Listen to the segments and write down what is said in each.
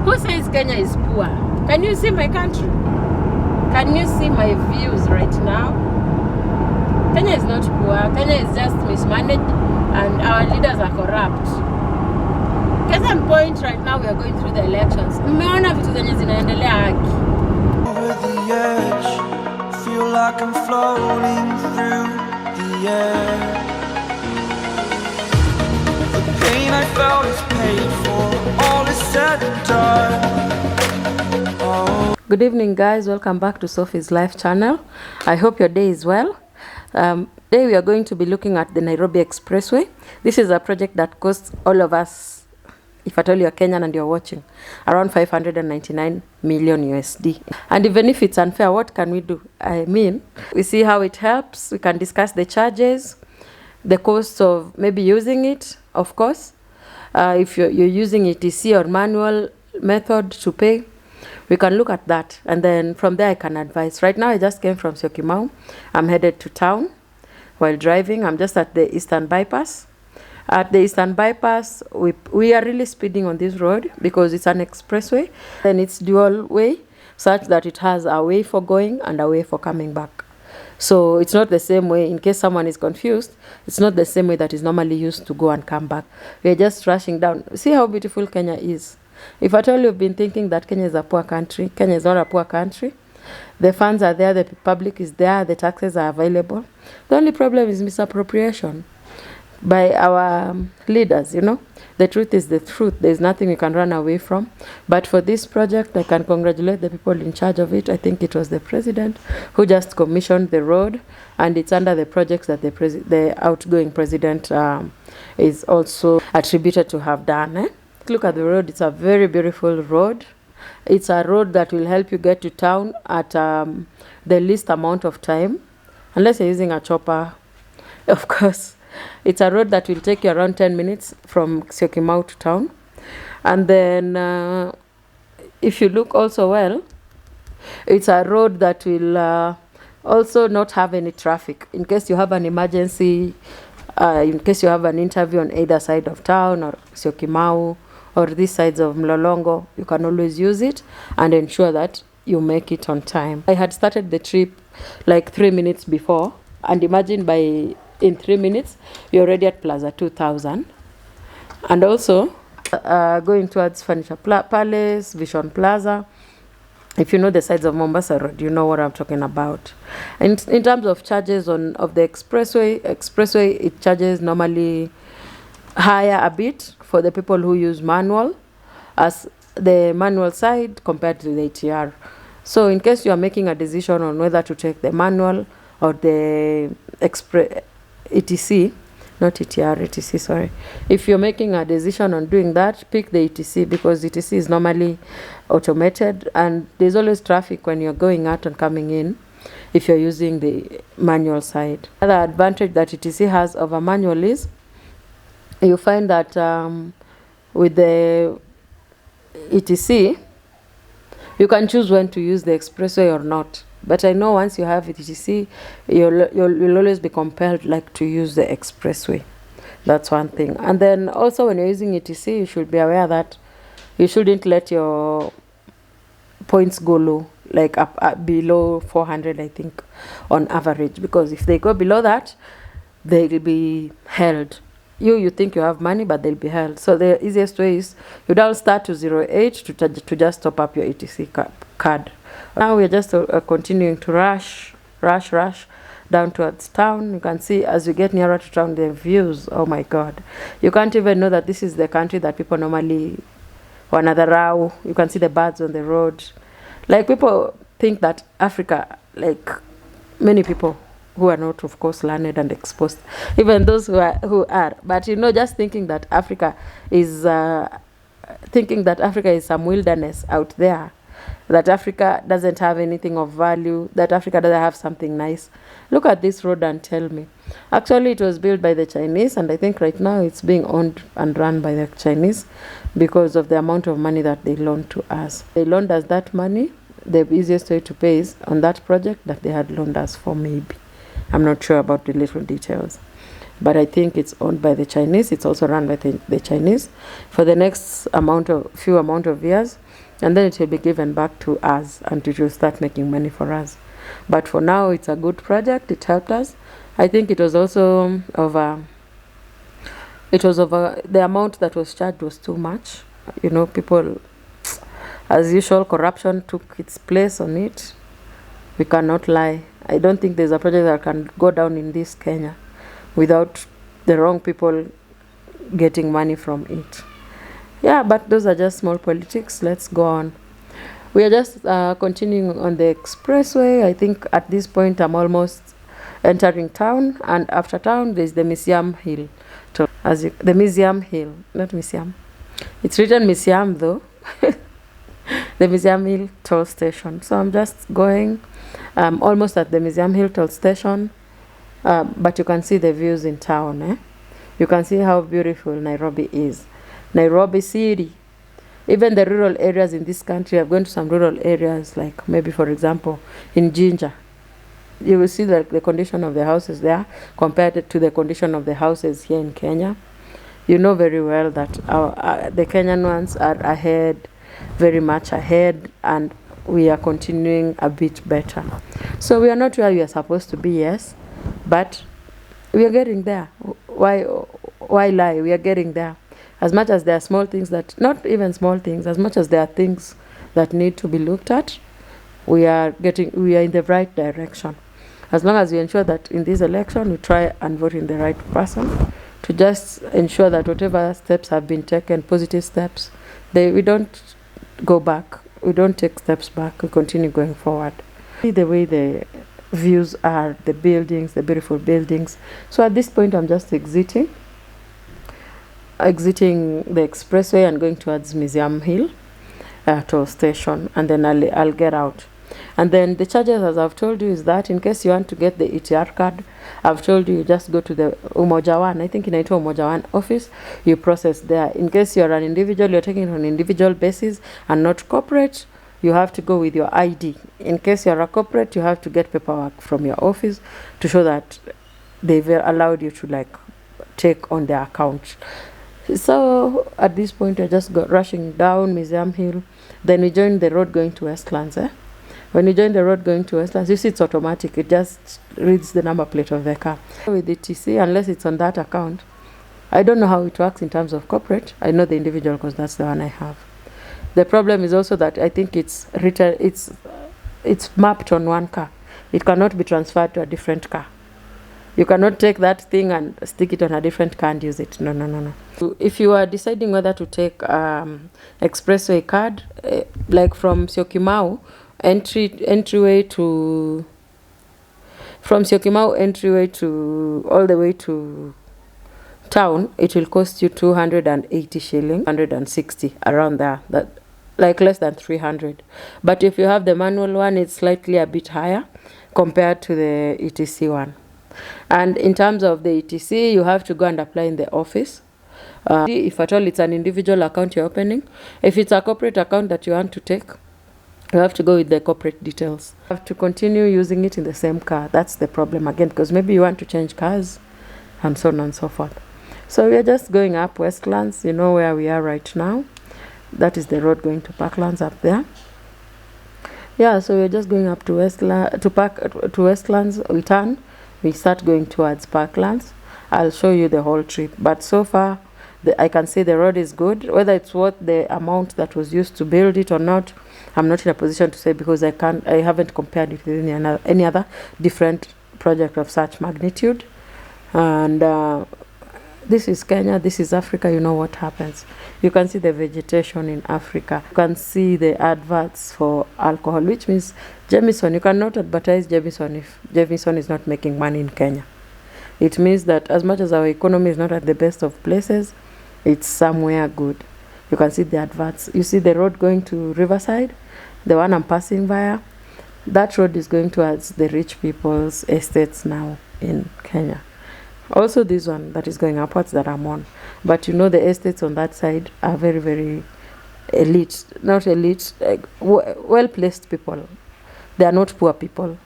Who says Kenya is poor? Can you see my country? Can you see my views right now? Kenya is not poor. Kenya is just mismanaged and our leaders are corrupt. Case in point, right now we are going through the elections. Mmeona vitu zenye zinaendelea haki. Over the edge, feel like I'm floating through the air. The pain I felt is paid for, all is said and done. Oh. Good evening, guys. Welcome back to Sophie's Life channel. I hope your day is well. Today we are going to be looking at the Nairobi Expressway. This is a project that costs all of us, if at all you're Kenyan and you're watching, around 599 million USD. And even if it's unfair, what can we do? I mean, we see how it helps. We can discuss the charges, the cost of maybe using it, of course. If you're using ETC or manual method to pay, we can look at that. And then from there I can advise. Right now I just came from Syokimau. I'm headed to town while driving. I'm just at the Eastern Bypass. At the Eastern Bypass, we are really speeding on this road because it's an expressway and it's dual way, such that it has a way for going and a way for coming back. So it's not the same way, in case someone is confused, it's not the same way that is normally used to go and come back. We are just rushing down. See how beautiful Kenya is. If at all you've been thinking that Kenya is a poor country, Kenya is not a poor country. The funds are there, the public is there, the taxes are available. The only problem is misappropriation by our leaders, you know. The truth is the truth. There's nothing we can run away from. But for this project, I can congratulate the people in charge of it. I think it was the president who just commissioned the road, and it's under the projects that the outgoing president is also attributed to have done. Look at the road. It's a very beautiful road. It's a road that will help you get to town at the least amount of time, unless you're using a chopper, of course. It's a road that will take you around 10 minutes from Syokimau to town. And then if you look also well, it's a road that will also not have any traffic. In case you have an emergency, in case you have an interview on either side of town or Syokimau or these sides of Mlolongo, you can always use it and ensure that you make it on time. I had started the trip like 3 minutes before, and imagine in 3 minutes, you're already at Plaza 2000. And also, going towards Furniture Palace, Vision Plaza. If you know the sides of Mombasa Road, you know what I'm talking about. And in terms of charges of the expressway, it charges normally higher a bit for the people who use manual, as the manual side compared to the ATR. So in case you are making a decision on whether to take the manual or the ETC, not ETR, ETC, sorry. If you're making a decision on doing that, pick the ETC, because ETC is normally automated and there's always traffic when you're going out and coming in if you're using the manual side. Another advantage that ETC has over manual is you find that with the ETC, you can choose when to use the expressway or not. But I know once you have ETC, you'll always be compelled like to use the expressway. That's one thing. And then also when you're using ETC, you should be aware that you shouldn't let your points go low, like up below 400, I think, on average. Because if they go below that, they'll be held. You think you have money, but they'll be held. So the easiest way is you dial star 208 to just top up your ETC card. Now we're just continuing to rush down towards town. You can see as you get nearer to town, the views, oh my God. You can't even know that this is the country that people normally wanadharau. You can see the birds on the road. Like, people think that Africa, like many people who are not, of course, learned and exposed, even those who are, but you know, just thinking that Africa is some wilderness out there, that Africa doesn't have anything of value, that Africa doesn't have something nice. Look at this road and tell me. Actually, it was built by the Chinese, and I think right now it's being owned and run by the Chinese because of the amount of money that they loaned to us. They loaned us that money. The easiest way to pay is on that project that they had loaned us for, maybe. I'm not sure about the little details. but I think it's owned by the Chinese. It's also run by the Chinese for the next few amount of years, and then it will be given back to us, and it will start making money for us. But for now, it's a good project. It helped us. I think it was also over. It was over. The amount that was charged was too much. You know, people, as usual, corruption took its place on it. We cannot lie. I don't think there's a project that can go down in this Kenya without the wrong people getting money from it. Yeah, but those are just small politics. Let's go on. We are just continuing on the expressway. I think at this point I'm almost entering town, and after town there's the Museum Hill. The Museum Hill, not Museum. It's written Museum though. The Museum Hill toll station. So I'm just going almost at the Museum Hill toll station, but you can see the views in town. You can see how beautiful Nairobi is. Nairobi city. Even the rural areas in this country, I've gone to some rural areas, like maybe, for example, in Jinja. You will see the condition of the houses there compared to the condition of the houses here in Kenya. You know very well that the Kenyan ones are ahead, very much ahead, and we are continuing a bit better. So we are not where we are supposed to be, yes, but we are getting there. Why lie? We are getting there. As much as there are small things that, not even small things, as much as there are things that need to be looked at, we are in the right direction. As long as we ensure that in this election we try and vote in the right person, to just ensure that whatever steps have been taken, positive steps, we don't go back. We don't take steps back. We continue going forward. See the way the views are, the buildings, the beautiful buildings. So at this point I'm just exiting the expressway and going towards Museum Hill toll station, and then I'll get out. And then the charges, as I've told you, is that in case you want to get the ETR card, I've told you just go to the Umoja One. I think in Umoja One office, you process there. In case you're an individual, you're taking it on an individual basis and not corporate, you have to go with your ID. In case you're a corporate, you have to get paperwork from your office to show that they've allowed you to take on their account. So at this point, I just got rushing down Museum Hill. Then we join the road going to Westlands. When you join the road going to Westlands, you see it's automatic. It just reads the number plate of the car. With the TC, unless it's on that account, I don't know how it works in terms of corporate. I know the individual because that's the one I have. The problem is also that I think it's mapped on one car. It cannot be transferred to a different car. You cannot take that thing and stick it on a different car and use it. No. If you are deciding whether to take expressway card, like from Syokimau entryway to all the way to town, it will cost you 280 shillings, 160 around there. That like less than 300. But if you have the manual one, it's slightly a bit higher compared to the ETC one. And in terms of the ETC, you have to go and apply in the office. If at all it's an individual account you're opening. If it's a corporate account that you want to take, you have to go with the corporate details. You have to continue using it in the same car. That's the problem again, because maybe you want to change cars and so on and so forth. So we are just going up Westlands. You know where we are right now. That is the road going to Parklands up there. Yeah, so we're just going up to Westlands. We turn. We start going towards Parklands. I'll show you the whole trip. But so far, I can say the road is good. Whether it's worth the amount that was used to build it or not, I'm not in a position to say, because I haven't compared it with any other different project of such magnitude. And this is Kenya, this is Africa. You know what happens. You can see the vegetation in Africa. You can see the adverts for alcohol, which means Jameson. You cannot advertise Jameson if Jameson is not making money in Kenya. It means that as much as our economy is not at the best of places, it's somewhere good. You can see the adverts. You see the road going to Riverside, the one I'm passing via. That road is going towards the rich people's estates now in Kenya. Also this one that is going upwards that I'm on. But you know the estates on that side are very, very elite. Not elite, well-placed people. They are not poor people.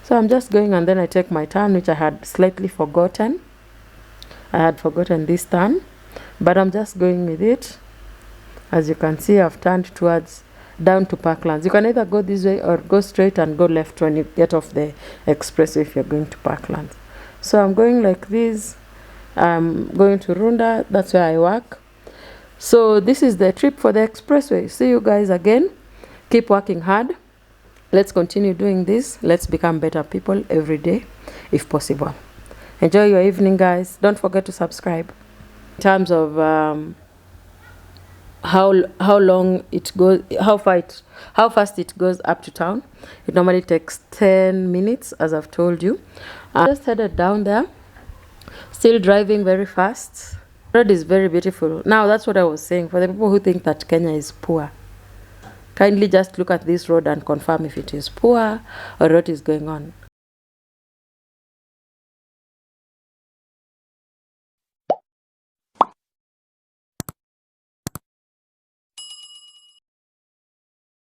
So I'm just going, and then I take my turn, which I had slightly forgotten. I had forgotten this turn, but I'm just going with it. As you can see, I've turned towards down to Parklands. You can either go this way or go straight and go left when you get off the expressway if you're going to Parklands. So I'm going like this. I'm going to Runda. That's where I work. So this is the trip for the expressway. See you guys again. Keep working hard. Let's continue doing this. Let's become better people every day if possible. Enjoy your evening, guys. Don't forget to subscribe. In terms of how long it goes, how fast it goes up to town, it normally takes 10 minutes, as I've told you. I just headed down there, still driving very fast. The road is very beautiful. Now that's what I was saying, for the people who think that Kenya is poor, kindly just look at this road and confirm if it is poor or what is going on.